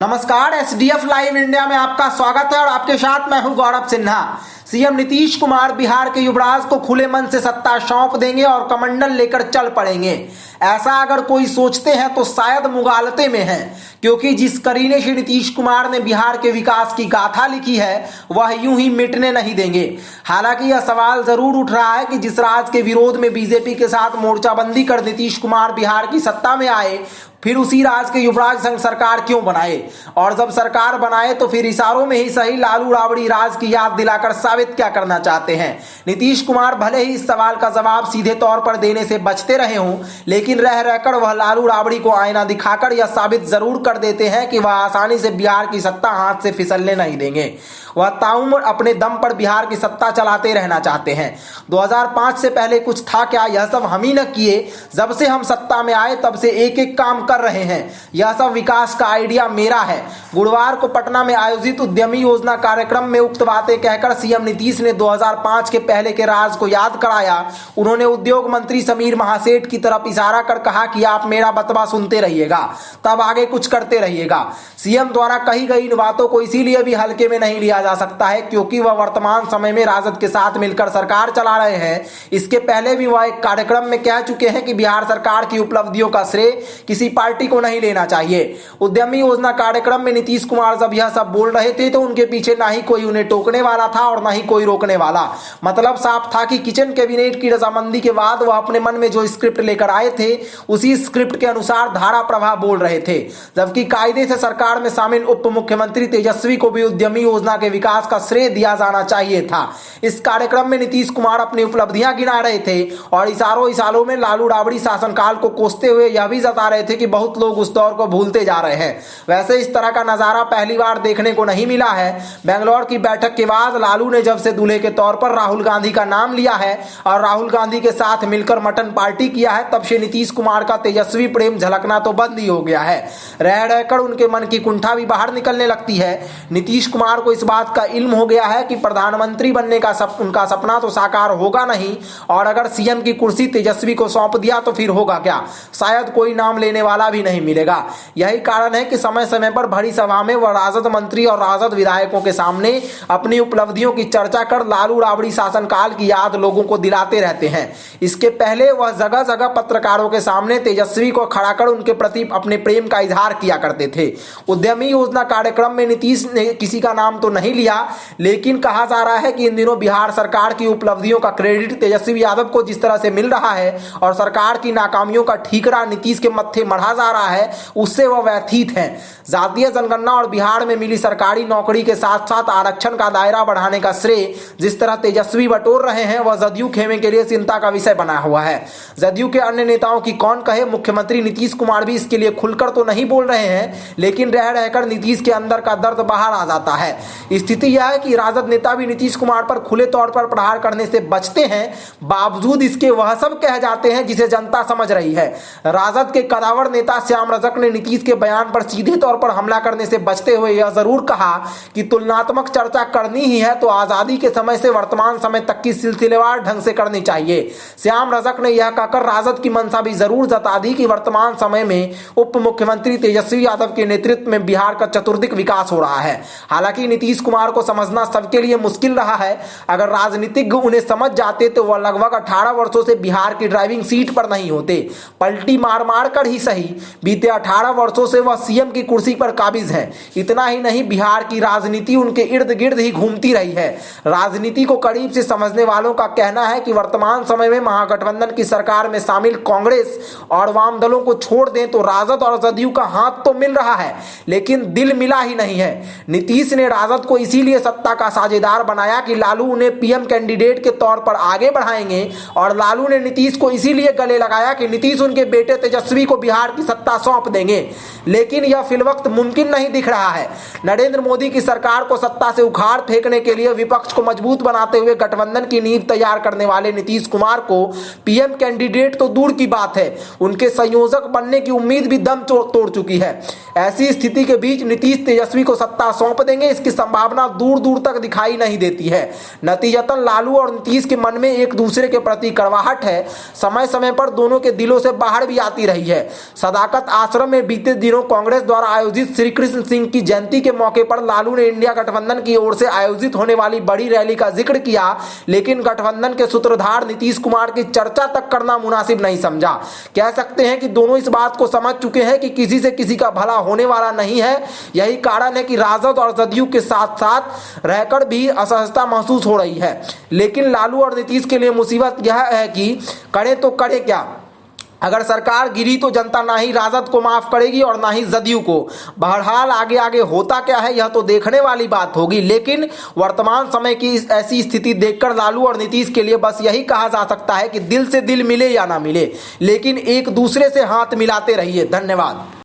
नमस्कार, SDF live India में आपका स्वागत है और आपके साथ मैं हूं गौरव सिन्हा। सीएम नीतीश कुमार बिहार के युवराज को खुले मन से सत्ता सौंप देंगे और कमंडल लेकर चल पड़ेंगे। ऐसा अगर कोई सोचते हैं तो शायद मुगालते में हैं, क्योंकि जिस करीने से नीतीश कुमार ने बिहार के विकास की गाथा लिखी है वह यूं ही मिटने नहीं देंगे। हालांकि यह सवाल जरूर उठ रहा है कि जिस राज के विरोध में बीजेपी के साथ मोर्चाबंदी कर नीतीश कुमार बिहार की सत्ता में आए, फिर उसी राज के युवराज संघ सरकार क्यों बनाए, और जब सरकार बनाए तो फिर इशारों में ही सही लालू राबड़ी राज की याद दिलाकर साबित क्या करना चाहते हैं। नीतीश कुमार भले ही इस सवाल का जवाब सीधे तौर पर देने से बचते रहे हों, लेकिन रह रहकर वह लालू राबड़ी को आईना दिखाकर यह साबित जरूर कर देते हैं कि वह आसानी से बिहार की सत्ता हाथ से फिसलने नहीं देंगे। वह ताउम्र अपने दम पर बिहार की सत्ता चलाते रहना चाहते हैं। 2005 से पहले कुछ था क्या? यह सब हम ही न किए। जब से हम सत्ता में आए तब से एक एक काम कर रहे हैं। यह सब विकास का आइडिया मेरा है। गुरुवार को पटना में आयोजित उद्यमी योजना कार्यक्रम में उक्त बातें कहकर सीएम नीतीश ने 2005 के पहले के राज को याद कराया। उन्होंने उद्योग मंत्री समीर महासेठ की तरफ इशारा कर कहा कि आप मेरा बतवा सुनते रहिएगा, तब आगे कुछ करते रहिएगा। सीएम द्वारा कही गई इन बातों को इसीलिए भी हल्के में नहीं लिया जा सकता है क्योंकि वह वर्तमान समय में राजद के साथ मिलकर सरकार चला रहे हैं। इसके पहले भी वह एक कार्यक्रम में कह चुके हैं कि बिहार सरकार की उपलब्धियों का श्रेय किसी पार्टी को नहीं लेना चाहिए। उद्यमी योजना कार्यक्रम में नीतीश कुमार जब यह सब बोल रहे थे तो उनके पीछे ना ही कोई उन्हें टोकने वाला था और ना ही कोई रोकने वाला। मतलब साफ था कि किचन कैबिनेट की रजामंदी के बाद वह अपने मन में जो स्क्रिप्ट लेकर आए थे उसी स्क्रिप्ट के अनुसार धारा प्रवाह बोल रहे थे, जबकि कायदे से सरकार में शामिल उप मुख्यमंत्री तेजस्वी को भी उद्यमी योजना के विकास का श्रेय दिया जाना चाहिए था। इस कार्यक्रम में नीतीश कुमार अपनी उपलब्धियां गिना रहे थे और इशारों में लालू राबड़ी शासनकाल को कोसते हुए यह भी जता रहे थे कि बहुत लोग उस दौर को भूलते जा रहे हैं। वैसे इस तरह का नजारा पहली बार देखने को नहीं मिला है। बेंगलौर की बैठक के बाद लालू ने जब से दूल्हे के तौर पर राहुल गांधी का नाम लिया है और राहुल गांधी के साथ मिलकर मटन पार्टी किया है, तब से नीतीश कुमार का तेजस्वी प्रेम झलकना तो बंद ही हो गया है। रह रहकर उनके मन की कुंठा भी बाहर निकलने लगती है। नीतीश कुमार को इस बात का इल्म हो गया है कि प्रधानमंत्री बनने का उनका सपना तो साकार होगा नहीं, और अगर सीएम की कुर्सी तेजस्वी को सौंप दिया तो फिर होगा क्या? शायद कोई नाम लेने वाला भी नहीं मिलेगा। यही कारण है कि समय समय पर भरी सभा में वह राजद मंत्री और राजद विधायकों के सामने अपनी उपलब्धियों की चर्चा कर लालू राबड़ी शासनकाल की याद लोगों को दिलाते रहते हैं। इसके पहले वह जगह जगह पत्रकारों के सामने तेजस्वी को खड़ा कर उनके प्रति अपने प्रेम का इजहार किया करते थे। उद्यमी योजना कार्यक्रम में नीतीश ने किसी का नाम तो नहीं लिया, लेकिन कहा जा रहा है कि इन दिनों बिहार सरकार की उपलब्धियों का क्रेडिट तेजस्वी यादव को जिस तरह से मिल रहा है और सरकार की नाकामियों का ठीकरा नीतीश के मत्थे मढ़ा जा रहा है, उससे वह व्यथित हैं। जातीय जनगणना और बिहार में मिली सरकारी नौकरी के साथ साथ आरक्षण का दायरा बढ़ाने का श्रेय जिस तरह तेजस्वी बटोर रहे हैं वह जदयू खेमे के लिए चिंता का विषय बना हुआ है। जदयू के अन्य नेताओं की कौन कहे, मुख्यमंत्री नीतीश कुमार भी इसके लिए खुलकर तो नहीं बोल रहे हैं, लेकिन रह रहकर नीतीश के अंदर का दर्द बाहर आ जाता है। स्थिति यह है कि राजद नेता भी नीतीश कुमार पर खुले तौर पर प्रहार करने से बचते हैं, बावजूद इसके वह सब कह जाते हैं जिसे जनता समझ रही है। राजद के कदावर नेता श्याम रजक ने नीतीश के बयान पर सीधे तौर पर हमला करने से बचते हुए यह जरूर कहा कि तुलनात्मक चर्चा करनी ही है तो आजादी के समय से वर्तमान समय तक की सिलसिलेवार ढंग से करनी चाहिए। श्याम रजक ने यह कहकर राजद की मंशा भी जरूर जता दी कि वर्तमान समय में उप मुख्यमंत्री तेजस्वी यादव के नेतृत्व में बिहार का चतुर्दिक विकास हो रहा है। हालांकि नीतीश कुमार को समझना सबके लिए मुश्किल रहा है। अगर राजनीतिज्ञ उन्हें समझ जाते तो वह लगभग 18 वर्षों से बिहार की ड्राइविंग सीट पर नहीं होते। पलटी मार मार कर ही सही, बीते 18 वर्षों से वह सीएम की कुर्सी पर काबिज है। इतना ही नहीं, बिहार की राजनीति उनके इर्द गिर्द ही घूमती रही है। राजनीति को करीब से समझने वालों का कहना है कि वर्तमान समय में महागठबंधन की सरकार में शामिल कांग्रेस और वाम दलों को छोड़ दें तो राजद और जदयू का हाथ तो मिल रहा है, लेकिन दिल मिला ही नहीं है। नीतीश ने राजद को इसीलिए सत्ता का साझेदार बनाया कि लालू उन्हें पीएम कैंडिडेट के तौर पर आगे बढ़ाएंगे, और लालू ने नीतीश को इसीलिए गले लगाया कि नीतीश उनके बेटे तेजस्वी को बिहार की सत्ता सौंप देंगे। लेकिन यह फिलवक्त मुमकिन नहीं दिख रहा है। नरेंद्र मोदी की सरकार को सत्ता से उखाड़ फेंकने के लिए विपक्ष को मजबूत बनाते हुए गठबंधन की नींव तैयार करने वाले नीतीश कुमार को पीएम कैंडिडेट तो दूर की बात है, उनके संयोजक बनने की उम्मीद भी दम तोड़ चुकी है। ऐसी स्थिति के बीच नीतीश तेजस्वी को सत्ता सौंप देंगे, इसकी संभावना दूर दूर तक दिखाई नहीं देती है। नतीजतन लालू और नीतीश के मन में एक दूसरे के प्रति कड़वाहट है, समय समय पर दोनों के दिलों से बाहर भी आती रही है। सदाकत आश्रम में बीते दिनों कांग्रेस द्वारा आयोजित श्री कृष्ण सिंह की जयंती के मौके पर लालू ने इंडिया गठबंधन की ओर से आयोजित होने वाली बड़ी रैली का जिक्र किया, लेकिन गठबंधन के सूत्रधार नीतीश कुमार की चर्चा तक करना मुनासिब नहीं समझा। कह सकते हैं कि दोनों इस बात को समझ चुके हैं कि किसी से किसी का भला होने वाला नहीं है। यही कारण है कि राजद और जदयू के साथ साथ रहकर भी असहजता महसूस हो रही है। लेकिन लालू और नीतीश के लिए मुसीबत यह है कि करें तो करें क्या। अगर सरकार गिरी तो जनता ना ही राजद को माफ करेगी और ना ही जदयू को। बहरहाल आगे आगे होता क्या है यह तो देखने वाली बात होगी, लेकिन वर्तमान समय की ऐसी स्थिति देखकर लालू और नीतीश के लिए बस यही कहा जा सकता है कि दिल से दिल मिले या ना मिले, लेकिन एक दूसरे से हाथ मिलाते रहिए। धन्यवाद।